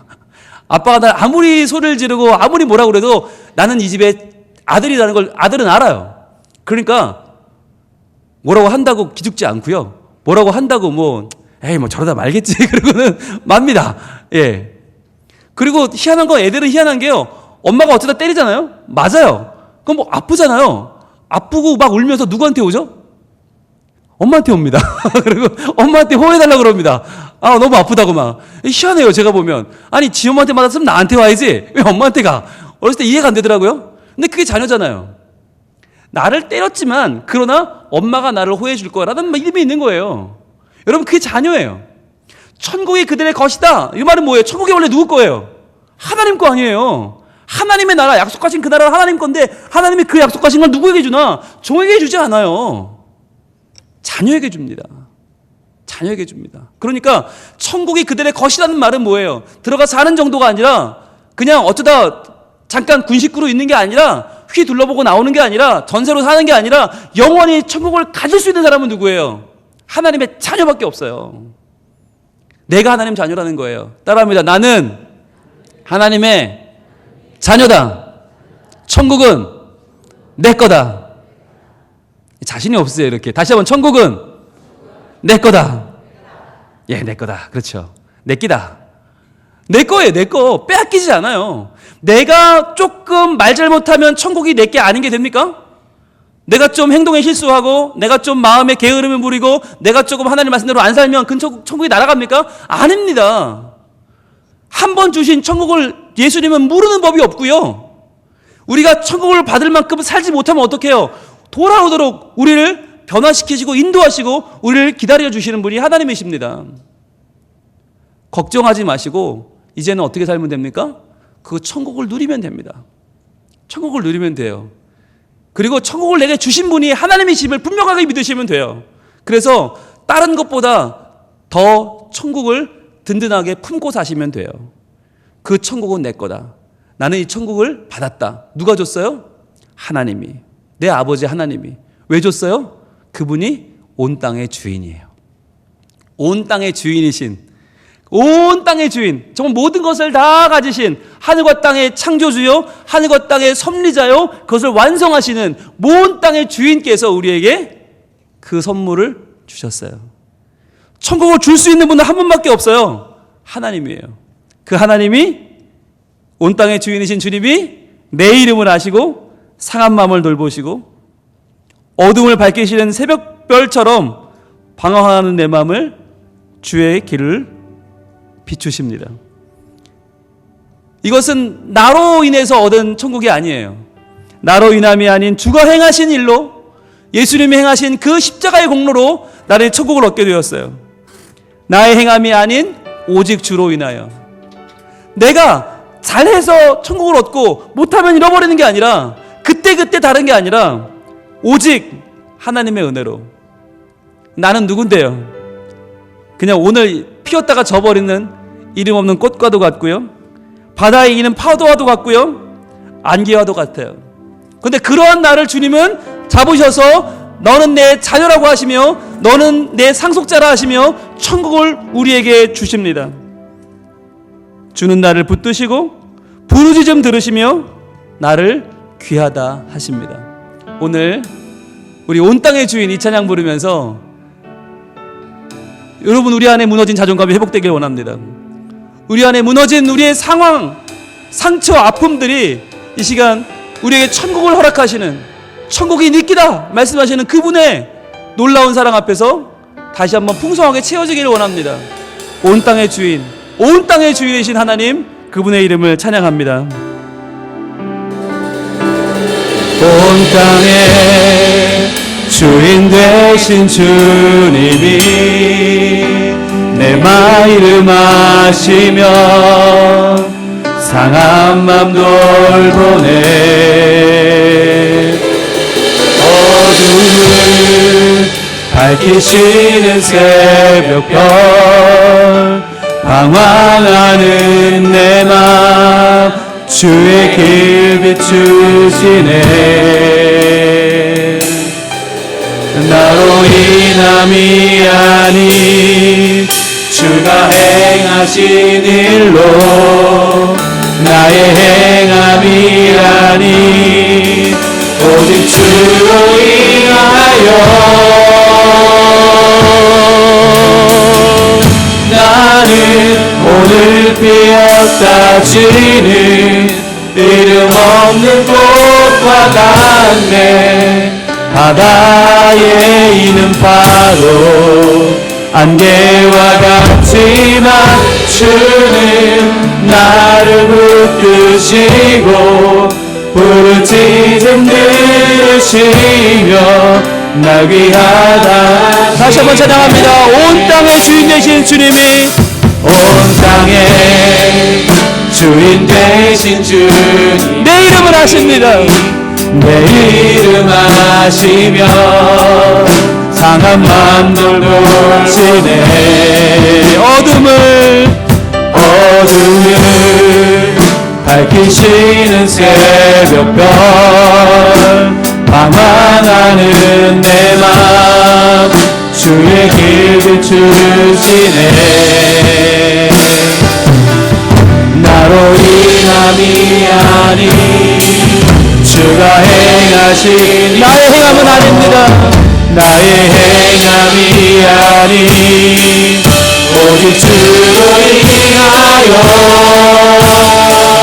아빠가 날 아무리 소리를 지르고 아무리 뭐라고 그래도 나는 이 집의 아들이라는 걸 아들은 알아요. 그러니까 뭐라고 한다고 기죽지 않고요. 뭐라고 한다고 에이, 저러다 말겠지. 그러고는 맙니다. 예. 그리고 희한한 건 애들은 희한한 게요. 엄마가 어쩌다 때리잖아요. 맞아요. 그럼 뭐 아프잖아요. 아프고 막 울면서 누구한테 오죠? 엄마한테 옵니다. 그리고 엄마한테 호해달라고 그럽니다. 아, 너무 아프다고 막. 희한해요, 제가 보면. 아니, 지 엄마한테 맞았으면 나한테 와야지. 왜 엄마한테 가? 어렸을 때 이해가 안 되더라고요. 근데 그게 자녀잖아요. 나를 때렸지만, 그러나 엄마가 나를 호해해 줄 거라는 믿음이 있는 거예요. 여러분, 그게 자녀예요. 천국이 그들의 것이다. 이 말은 뭐예요? 천국이 원래 누구 거예요? 하나님 거 아니에요. 하나님의 나라, 약속하신 그 나라는 하나님 건데, 하나님이 그 약속하신 걸 누구에게 주나? 종에게 주지 않아요. 자녀에게 줍니다. 자녀에게 줍니다. 그러니까 천국이 그들의 것이라는 말은 뭐예요? 들어가 사는 정도가 아니라 그냥 어쩌다 잠깐 군식구로 있는 게 아니라 휘 둘러보고 나오는 게 아니라 전세로 사는 게 아니라 영원히 천국을 가질 수 있는 사람은 누구예요? 하나님의 자녀밖에 없어요. 내가 하나님 자녀라는 거예요. 따라합니다. 나는 하나님의 자녀다. 천국은 내 거다. 자신이 없어요, 이렇게. 다시 한번, 천국은 내 거다. 예, 내 거다. 그렇죠. 내 끼다. 내 거예요, 내 거. 빼앗기지 않아요. 내가 조금 말 잘못하면 천국이 내 게 아닌 게 됩니까? 내가 좀 행동에 실수하고, 내가 좀 마음에 게으름을 부리고, 내가 조금 하나님 말씀대로 안 살면 그 천국이 날아갑니까? 아닙니다. 한 번 주신 천국을 예수님은 모르는 법이 없고요. 우리가 천국을 받을 만큼 살지 못하면 어떡해요? 돌아오도록 우리를 변화시키시고 인도하시고 우리를 기다려주시는 분이 하나님이십니다. 걱정하지 마시고 이제는 어떻게 살면 됩니까? 그 천국을 누리면 됩니다. 천국을 누리면 돼요. 그리고 천국을 내게 주신 분이 하나님이심을 분명하게 믿으시면 돼요. 그래서 다른 것보다 더 천국을 든든하게 품고 사시면 돼요. 그 천국은 내 거다. 나는 이 천국을 받았다. 누가 줬어요? 하나님이. 내 아버지 하나님이. 왜 줬어요? 그분이 온 땅의 주인이에요. 온 땅의 주인이신, 온 땅의 주인, 정말 모든 것을 다 가지신 하늘과 땅의 창조주요, 하늘과 땅의 섭리자요, 그것을 완성하시는 온 땅의 주인께서 우리에게 그 선물을 주셨어요. 천국을 줄 수 있는 분은 한 분밖에 없어요. 하나님이에요. 그 하나님이, 온 땅의 주인이신 주님이 내 이름을 아시고 상한 마음을 돌보시고 어둠을 밝히시는 새벽별처럼 방황하는 내 마음을 주의 길을 비추십니다. 이것은 나로 인해서 얻은 천국이 아니에요. 나로 인함이 아닌 주가 행하신 일로, 예수님이 행하신 그 십자가의 공로로 나를 천국을 얻게 되었어요. 나의 행함이 아닌 오직 주로 인하여. 내가 잘해서 천국을 얻고 못하면 잃어버리는 게 아니라, 그때 다른 게 아니라 오직 하나님의 은혜로. 나는 누군데요? 그냥 오늘 피었다가 져버리는 이름 없는 꽃과도 같고요, 바다에 이는 파도와도 같고요, 안개와도 같아요. 그런데 그러한 나를 주님은 잡으셔서 너는 내 자녀라고 하시며 너는 내 상속자라 하시며 천국을 우리에게 주십니다. 주는 나를 붙드시고 부르짖음 들으시며 나를 귀하다 하십니다. 오늘 우리 온 땅의 주인 이 찬양 부르면서 여러분, 우리 안에 무너진 자존감이 회복되길 원합니다. 우리 안에 무너진 우리의 상황, 상처, 아픔들이 이 시간 우리에게 천국을 허락하시는, 천국이 네 끼다 말씀하시는 그분의 놀라운 사랑 앞에서 다시 한번 풍성하게 채워지기를 원합니다. 온 땅의 주인, 온 땅의 주인이신 하나님, 그분의 이름을 찬양합니다. 온 땅의 주인 되신 주님이 내 이름 아시며 상한 맘 돌보네. 어둠을 밝히시는 새벽별, 방황하는 내 맘 주의 길 비추시네. 나로 인함이 아닌 주가 행하신 일로, 나의 행함이 아닌 오직 주로 인하여 나는 오늘 피었다 지는 이름 없는 꽃과 같네. 바다에 있는 파도 안개와 같지만 주는 나를 붙드시고 부르짖음 들으시며 날 위하다. 다시 한번 찬양합니다. 온 땅의 주인 되신 주님이, 온 땅의 주인 되신 주님 내 이름을 아십니다. 내 이름 아시며 상한 맘 돌보시네. 어둠을 밝히시는 새벽별 방황하는 내 맘 주의 길 비추시네. 나로 인함이 아닌 주가 행하신 나의 행함은 아닙니다. 나의 행함이 아닌 오직 주로 인하여.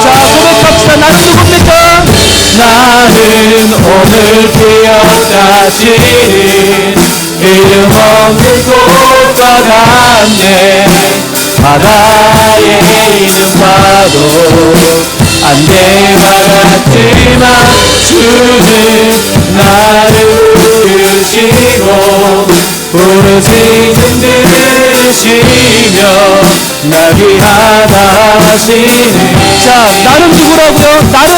자, 고백합시다. 나는 누굽니까? 나는 오늘 피었다 지는 이름 없는 꽃과 같네. 바다에 있는 파도 안개와 같지만 주는 나를 부르시고 부르짖음 들으시며 날 위하다 하시네. 자, 나는 누구라고요? 나는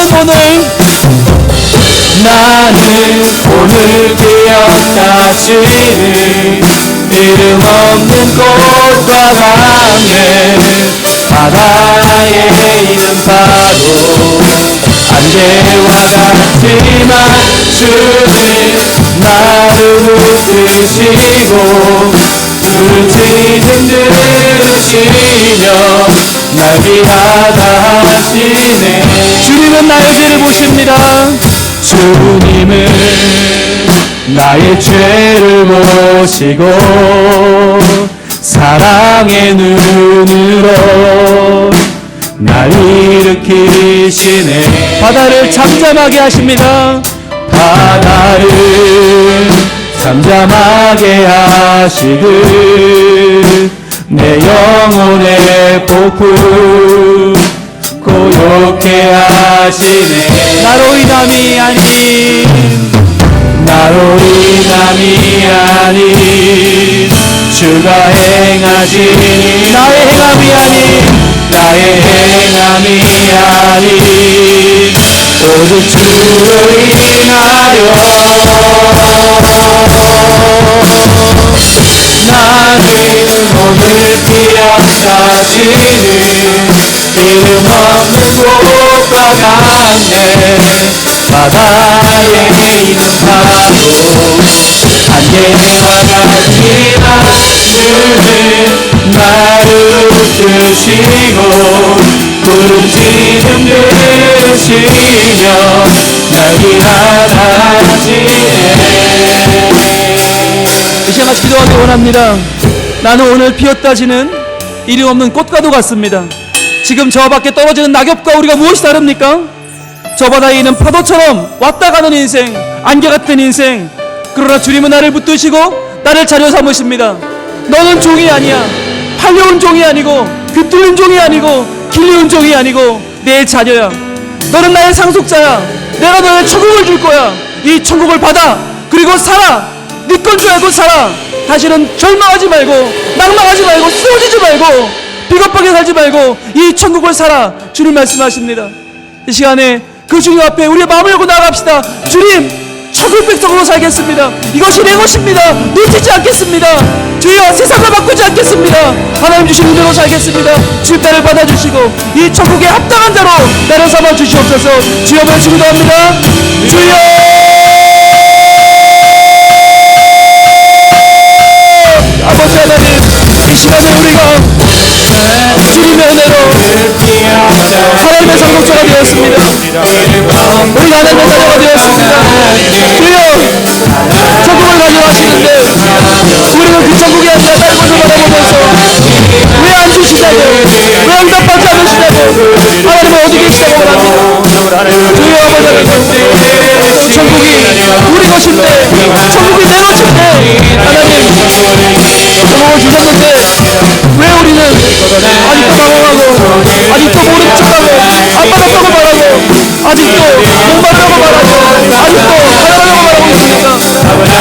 오늘 피었다 지는 이름 없는 꽃과 같네. 바다에 있는 파도 안개와 같지만 주는 나를 붙드시고 부르짖음 들으시며 날 위하다 하시네. 주님은 나의 죄를 보십니다. 주님은 나의 죄를 보시고 사랑의 눈으로 날 일으키시네. 바다를 잠잠하게 하십니다. 바다를 잠잠하게 하시듯 내 영혼의 폭풍 고요케 하시네. 나로 인함이 아닌 주가 행하신 나의 행함이 아닌 오직 주로 인하여. 나는 오늘 피었다 지는 이름 없는 꽃과 같네. 바다에 있는 파도 안개와 같지만 주는 나를 붙드시고 부르짖음 들으시며 날 위하다 하시네. 이 시간 같이 기도하기 원합니다. 나는 오늘 피었다 지는 이름 없는 꽃과도 같습니다. 지금 저 밖에 떨어지는 낙엽과 우리가 무엇이 다릅니까? 저 바다에 있는 파도처럼 왔다 가는 인생, 안개 같은 인생. 그러나 주님은 나를 붙드시고 나를 자녀 삼으십니다. 너는 종이 아니야. 팔려온 종이 아니고 귀뚫린 종이 아니고 길리운 종이 아니고 내 자녀야. 너는 나의 상속자야. 내가 너의 천국을 줄 거야. 이 천국을 받아. 그리고 살아. 네 건 줄 알고 살아. 다시는 절망하지 말고 낭망하지 말고 쓰러지지 말고 비겁하게 살지 말고 이 천국을 살아. 주님 말씀하십니다. 이 시간에 그 주님 앞에 우리의 마음을 열고 나아갑시다. 주님, 천국 백성으로 살겠습니다. 이것이 내 것입니다. 놓치지 않겠습니다. 주여, 세상을 바꾸지 않겠습니다. 하나님 주신 은혜로 살겠습니다. 주님 나를 받아주시고 이 천국에 합당한 자로 나를 삼아 주시옵소서. 주여 외치고 기도합니다. 주여, 아버지 하나님, 이 시간에 우리가 주님의 은혜로 하나님의 상속자가 되었습니다. 우리가 하나님의 자녀가 되었습니다. 주여, 천국을 가져가시는데 우리는 그 천국이 아니라 다른 것을 바라보면서 왜 안 주시냐고, 왜 응답받지 않는 있다고 합니다. 주여 아버지 하나님, 천국이 우리 것인데, 천국이 내 것인데, 하나님 천국을 주셨는데 왜 우리는 아직도 방황하고, 아직도 모른 척하고, 안 받았다고 말하고, 아직도 목마르다고 말하고, 아직도 가난하다고 말하고 있습니까? 신령한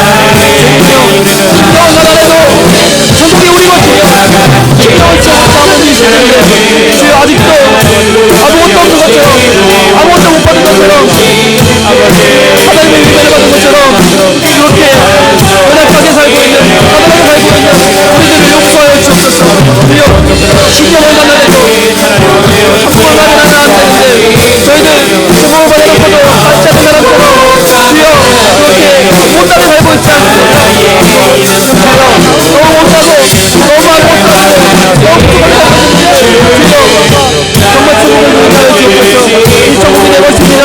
나라에도 천국이 우리 것이에요. 신령한 자원이 있었는데 주여 아직도 아무것도 없는 것처럼, 아무것도 못 받은 것처럼, 하나님의 은혜를 받은 것처럼 그렇게 연약하게 살고 있는, 가난하게 살고 있는 우리들을 용서하여 주옵소서. 주여 신령을 만나도 천국을 가난하면 안 되는데 저희들 천국을 받아놓고도 받지 않는 사람처럼 주여 그렇게 못하게 살고 있지 않습니까? 너무 못하고 너무 안 못하고 너무 부족하게 정말 천국을 누리하여 주옵소서. 이 천국이 내 것입니다.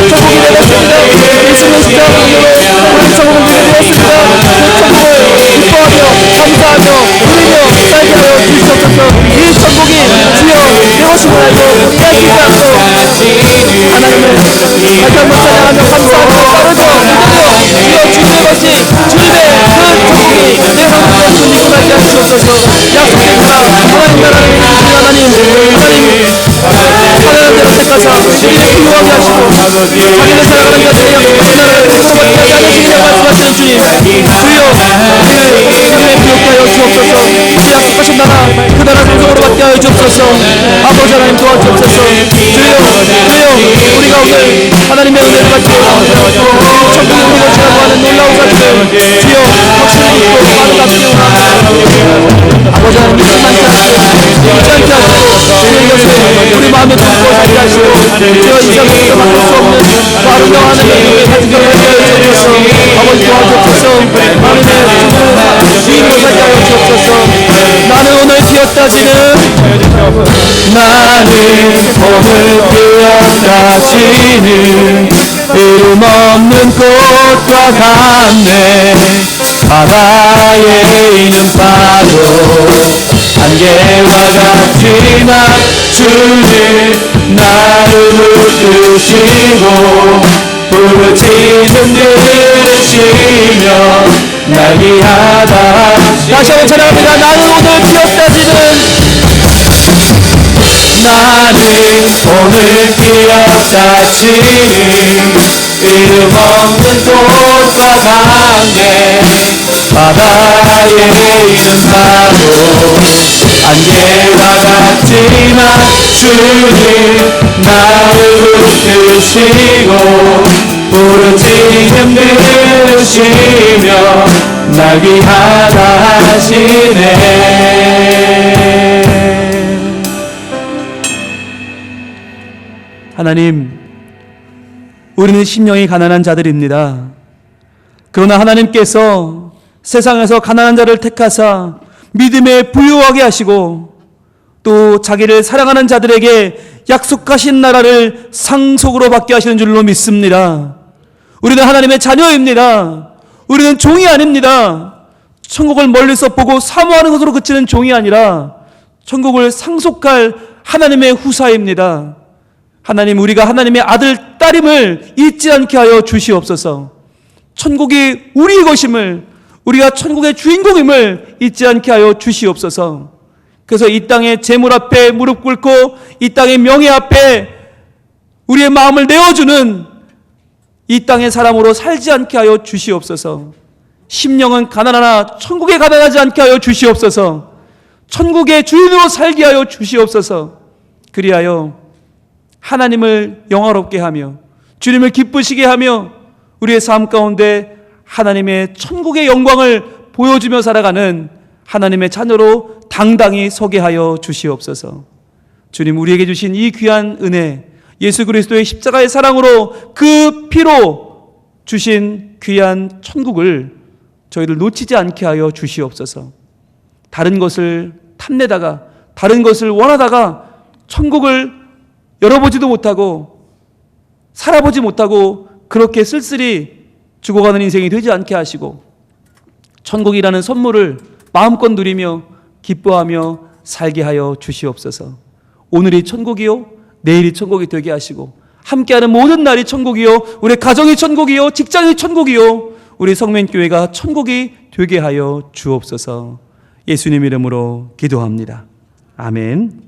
천국이 내 것입니다. 예수님의 십자가로 우리 천국을 누리게 되었습니다. 그 천국을 기뻐하며 감사하며 누리며 살게 하여 주시옵소서. 이 천국이 주여 내 것임을 알고 깨닫지 않고 하나님을 다시 한번 찬양하며 감사하며 따르며 믿으며 주여 주님의 것이 주님의 그 천국이 내 삶을 믿고 살게 하시옵소서. 약속입니다. 하나님 나라를 이루신 하나님 하나님 대로 택하사 우리를 필요하게 하시고 자기를 사랑하는 자들의 약속하신 나라를 백성받게 하게 하시기를 말씀하시는 주님, 주여 우리를 세상에 비옥게 하여 주옵소서. 이 약속하신 나라 그 나라 성성으로 받게 하여 주옵소서. 아버지 하나님 도와주옵소서. 주여 우리가 오늘 하나님의 은혜를 받고 천국이 우리 것이라고 하는 놀라운 사실을 주여 확신을 믿고 바로 답게 원합니다. 아버지 하나님 믿지 않게 하시고 주의 것을 우리 마음에 품고 살게 하시고 주여 이 세상에서 막을 수 없는 그 아름다운 하나님의 가지게 하여 주옵소서. 아버지 도와주옵소서. 하나님의 주인으로 살게 하여 주옵소서. 나는 오늘 피었다지는 이름 없는 꽃과 같네. 바다에 있는 파도 안개와 같지만 주님 나를 붙드시고 부르짖음 들으시며 날 위하다. 다시 한번 찬양합니다. 나는 오늘 피었다지는 오늘 피었다지는 이름 없는 꽃과 같네. 바다에 있는 파도 안개와 같지만 주님 나를 붙드시고 부르짖음 들으시며 날 위하다 하시네. 하나님, 우리는 심령이 가난한 자들입니다. 그러나 하나님께서 세상에서 가난한 자를 택하사 믿음에 부유하게 하시고 또 자기를 사랑하는 자들에게 약속하신 나라를 상속으로 받게 하시는 줄로 믿습니다. 우리는 하나님의 자녀입니다. 우리는 종이 아닙니다. 천국을 멀리서 보고 사모하는 것으로 그치는 종이 아니라 천국을 상속할 하나님의 후사입니다. 하나님, 우리가 하나님의 아들, 딸임을 잊지 않게 하여 주시옵소서. 천국이 우리의 것임을, 우리가 천국의 주인공임을 잊지 않게 하여 주시옵소서. 그래서 이 땅의 재물 앞에 무릎 꿇고 이 땅의 명예 앞에 우리의 마음을 내어주는 이 땅의 사람으로 살지 않게 하여 주시옵소서. 심령은 가난하나 천국에 가난하지 않게 하여 주시옵소서. 천국의 주인으로 살게 하여 주시옵소서. 그리하여 하나님을 영화롭게 하며 주님을 기쁘시게 하며 우리의 삶 가운데 하나님의 천국의 영광을 보여주며 살아가는 하나님의 자녀로 당당히 서게 하여 주시옵소서. 주님, 우리에게 주신 이 귀한 은혜, 예수 그리스도의 십자가의 사랑으로 그 피로 주신 귀한 천국을 저희를 놓치지 않게 하여 주시옵소서. 다른 것을 탐내다가, 다른 것을 원하다가 천국을 열어보지도 못하고 살아보지 못하고 그렇게 쓸쓸히 죽어가는 인생이 되지 않게 하시고 천국이라는 선물을 마음껏 누리며 기뻐하며 살게 하여 주시옵소서. 오늘이 천국이요 내일이 천국이 되게 하시고 함께하는 모든 날이 천국이요, 우리 가정이 천국이요, 직장이 천국이요, 우리 성면교회가 천국이 되게 하여 주옵소서. 예수님 이름으로 기도합니다. 아멘.